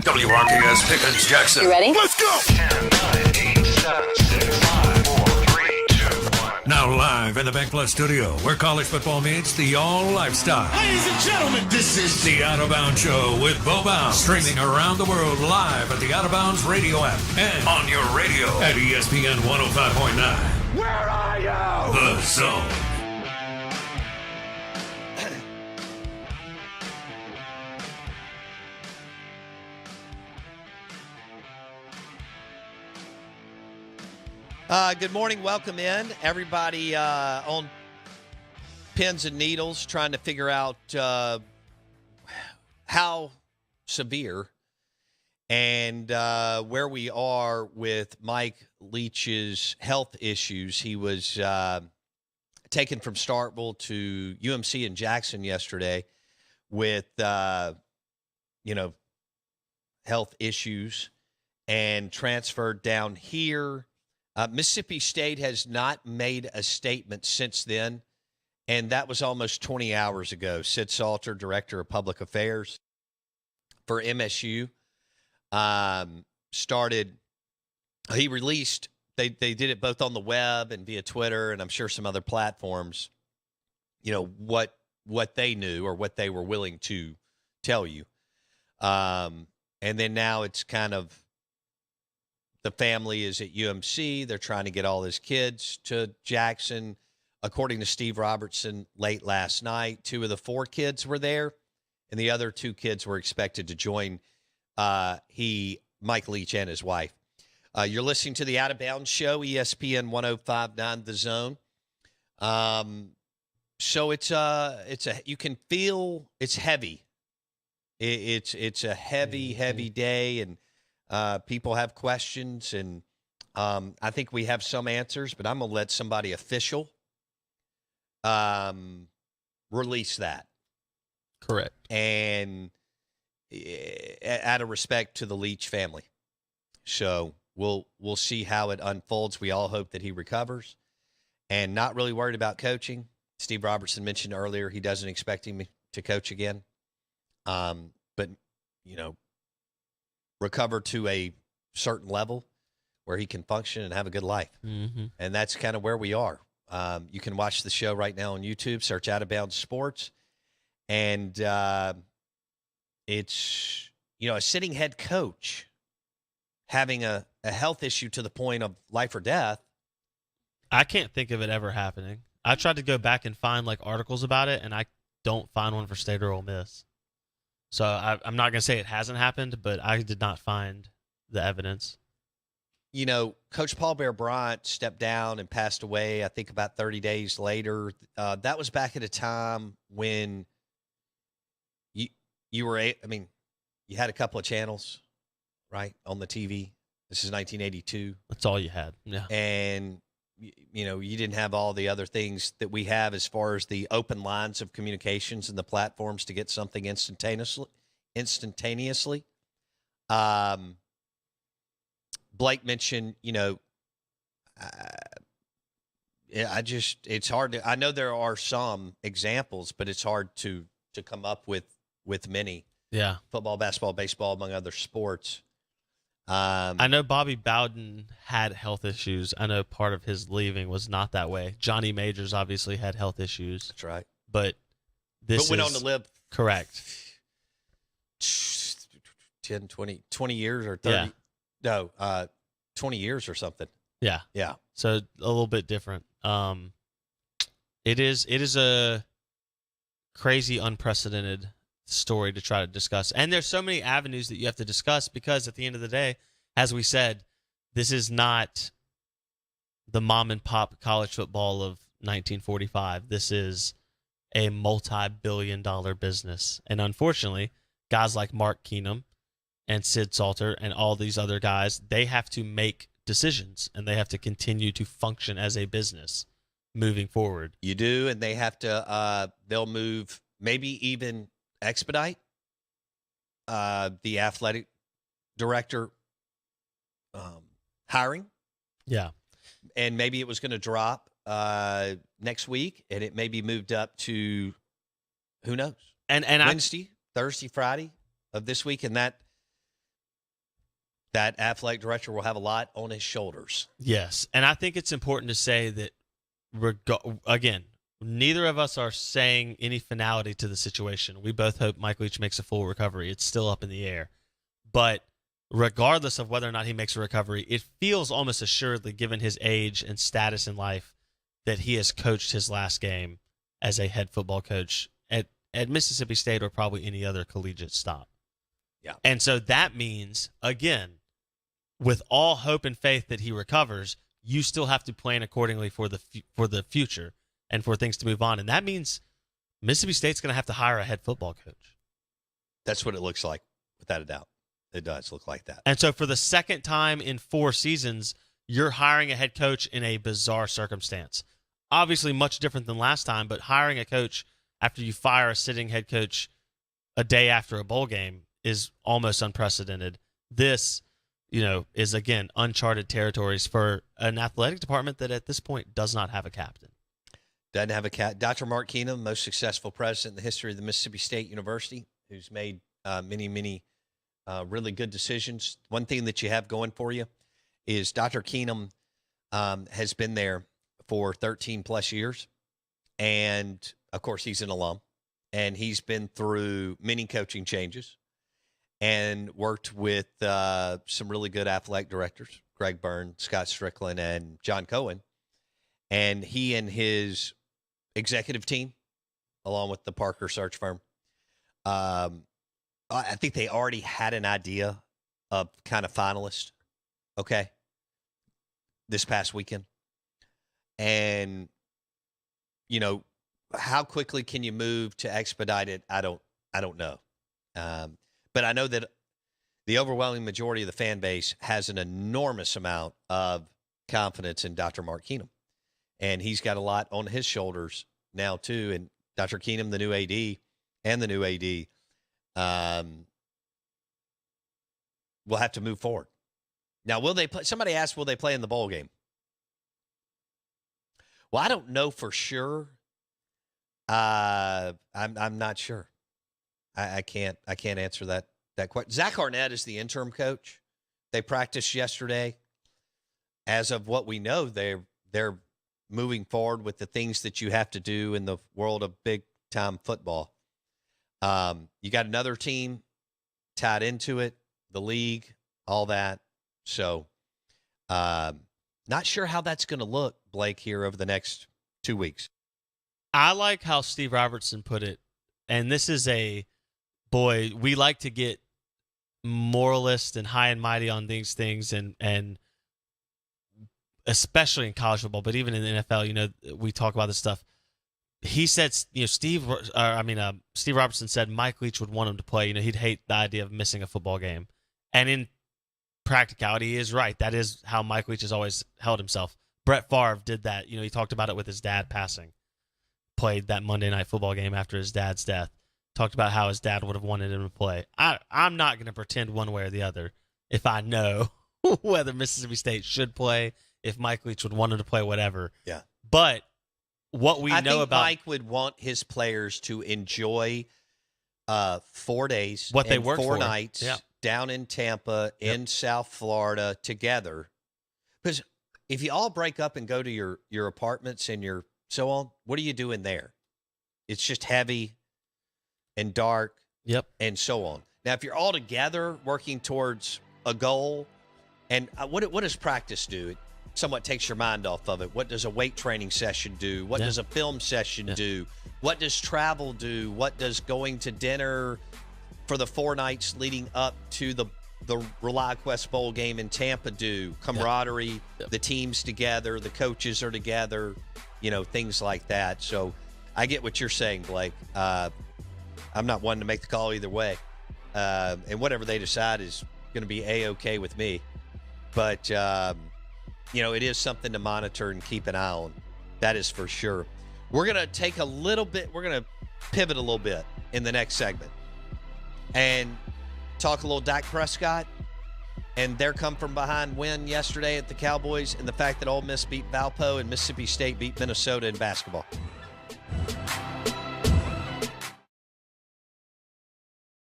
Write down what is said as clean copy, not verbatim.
WRKS Pickens Jackson. You ready? Let's go! 10, 9, 8, 7, 6, 5, 4, 3, 2, 1. Now live in the BankPlus Studio, where college football meets the all lifestyle. Ladies and gentlemen, this is The Out of Bounds Show with Bo Bounds, streaming around the world live at the Out of Bounds radio app and on your radio at ESPN 105.9. Where are you? The Zone. Good morning. Welcome in. Everybody on pins and needles trying to figure out how severe and where we are with Mike Leach's health issues. He was taken from Starkville to UMC in Jackson yesterday with, health issues and transferred down here. Mississippi State has not made a statement since then, and that was almost 20 hours ago. Sid Salter, Director of Public Affairs for MSU, he released, they did it both on the web and via Twitter, and I'm sure some other platforms, what they knew or what they were willing to tell you. And then now it's kind of, the family is at UMC. They're trying to get all his kids to Jackson. According to Steve Robertson, late last night, 2 of the 4 kids were there, and the other 2 kids were expected to join Mike Leach and his wife. You're listening to the Out of Bounds Show, ESPN 105.9 The Zone. So you can feel it's heavy. It's a heavy day, and people have questions, and I think we have some answers, but I'm going to let somebody official release that. Correct. And out of respect to the Leach family. So we'll see how it unfolds. We all hope that he recovers, and not really worried about coaching. Steve Robertson mentioned earlier he doesn't expect him to coach again. But, recover to a certain level where he can function and have a good life. Mm-hmm. And that's kind of where we are. You can watch the show right now on YouTube, search Out of Bounds Sports. And it's, a sitting head coach having a health issue to the point of life or death. I can't think of it ever happening. I tried to go back and find articles about it, and I don't find one for State or Ole Miss. So I'm not going to say it hasn't happened, but I did not find the evidence. Coach Paul Bear Bryant stepped down and passed away, I think, about 30 days later. That was back at a time when you had a couple of channels, right, on the TV. This is 1982. That's all you had. Yeah. And, you didn't have all the other things that we have as far as the open lines of communications and the platforms to get something instantaneously. Blake mentioned, it's hard to, I know there are some examples, but it's hard to come up with many. Yeah. Football, basketball, baseball, among other sports. I know Bobby Bowden had health issues. I know part of his leaving was not that way. Johnny Majors obviously had health issues. That's right. But went on to live. Correct. 10, 20 years or 30. Yeah. No, 20 years or something. Yeah. Yeah. So a little bit different. It is a crazy, unprecedented story to try to discuss. And there's so many avenues that you have to discuss because at the end of the day, as we said, this is not the mom and pop college football of 1945. This is a multi-billion-dollar business. And unfortunately, guys like Mark Keenum and Sid Salter and all these other guys, they have to make decisions and they have to continue to function as a business moving forward. You do, and they have to, they'll move, maybe even expedite the athletic director hiring. Yeah. And maybe it was going to drop next week, and it may be moved up to, who knows? And Wednesday, Thursday, Friday of this week, and that that athletic director will have a lot on his shoulders. Yes, and I think it's important to say that, again, neither of us are saying any finality to the situation. We both hope Mike Leach makes a full recovery. It's still up in the air. But regardless of whether or not he makes a recovery, it feels almost assuredly, given his age and status in life, that he has coached his last game as a head football coach at Mississippi State or probably any other collegiate stop. Yeah. And so that means, again, with all hope and faith that he recovers, you still have to plan accordingly for the future and for things to move on. And that means Mississippi State's going to have to hire a head football coach. That's what it looks like, without a doubt. It does look like that. And so for the second time in 4 seasons, you're hiring a head coach in a bizarre circumstance. Obviously much different than last time, but hiring a coach after you fire a sitting head coach a day after a bowl game is almost unprecedented. This, is, again, uncharted territories for an athletic department that at this point does not have a captain. Doesn't have a captain. Dr. Mark Keenum, most successful president in the history of the Mississippi State University, who's made many really good decisions. One thing that you have going for you is Dr. Keenum has been there for 13 plus years. And of course he's an alum, and he's been through many coaching changes and worked with some really good athletic directors, Greg Byrne, Scott Strickland, and John Cohen. And he and his executive team, along with the Parker search firm, I think they already had an idea of kind of finalist, okay, this past weekend. And, how quickly can you move to expedite it? I don't know. But I know that the overwhelming majority of the fan base has an enormous amount of confidence in Dr. Mark Keenum. And he's got a lot on his shoulders now, too. And Dr. Keenum, the new AD, and the new AD, will have to move forward. Now, will they play? Somebody asked, will they play in the bowl game? Well, I don't know for sure. I'm not sure. I can't answer that question. Zach Arnett is the interim coach. They practiced yesterday. As of what we know, they're moving forward with the things that you have to do in the world of big time football. You got another team tied into it, the league, all that. So, not sure how that's going to look, Blake, here over the next 2 weeks. I like how Steve Robertson put it, and this is we like to get moralist and high and mighty on these things, and especially in college football, but even in the NFL, we talk about this stuff. He said, Steve Robertson said Mike Leach would want him to play. He'd hate the idea of missing a football game. And in practicality, he is right. That is how Mike Leach has always held himself. Brett Favre did that. He talked about it with his dad passing. Played that Monday Night Football game after his dad's death. Talked about how his dad would have wanted him to play. I'm not going to pretend one way or the other if I know whether Mississippi State should play, if Mike Leach would want him to play, whatever. Yeah. But what we know about Mike would want his players to enjoy 4 days, what they and worked 4 for. nights down in Tampa, in South Florida together. Because if you all break up and go to your apartments and your so on, what are you doing there? It's just heavy and dark, and so on. Now, if you're all together working towards a goal, and what does practice do? It somewhat takes your mind off of it. What does a weight training session do? What does a film session do? What does travel do? What does going to dinner for the 4 nights leading up to the ReliQuest Bowl game in Tampa do? Camaraderie, the teams together, the coaches are together, things like that. So I get what you're saying, Blake. I'm not one to make the call either way. And whatever they decide is going to be A-okay with me. But, it is something to monitor and keep an eye on. That is for sure. We're going to take we're going to pivot a little bit in the next segment and talk a little Dak Prescott and their come-from-behind win yesterday at the Cowboys and the fact that Ole Miss beat Valpo and Mississippi State beat Minnesota in basketball.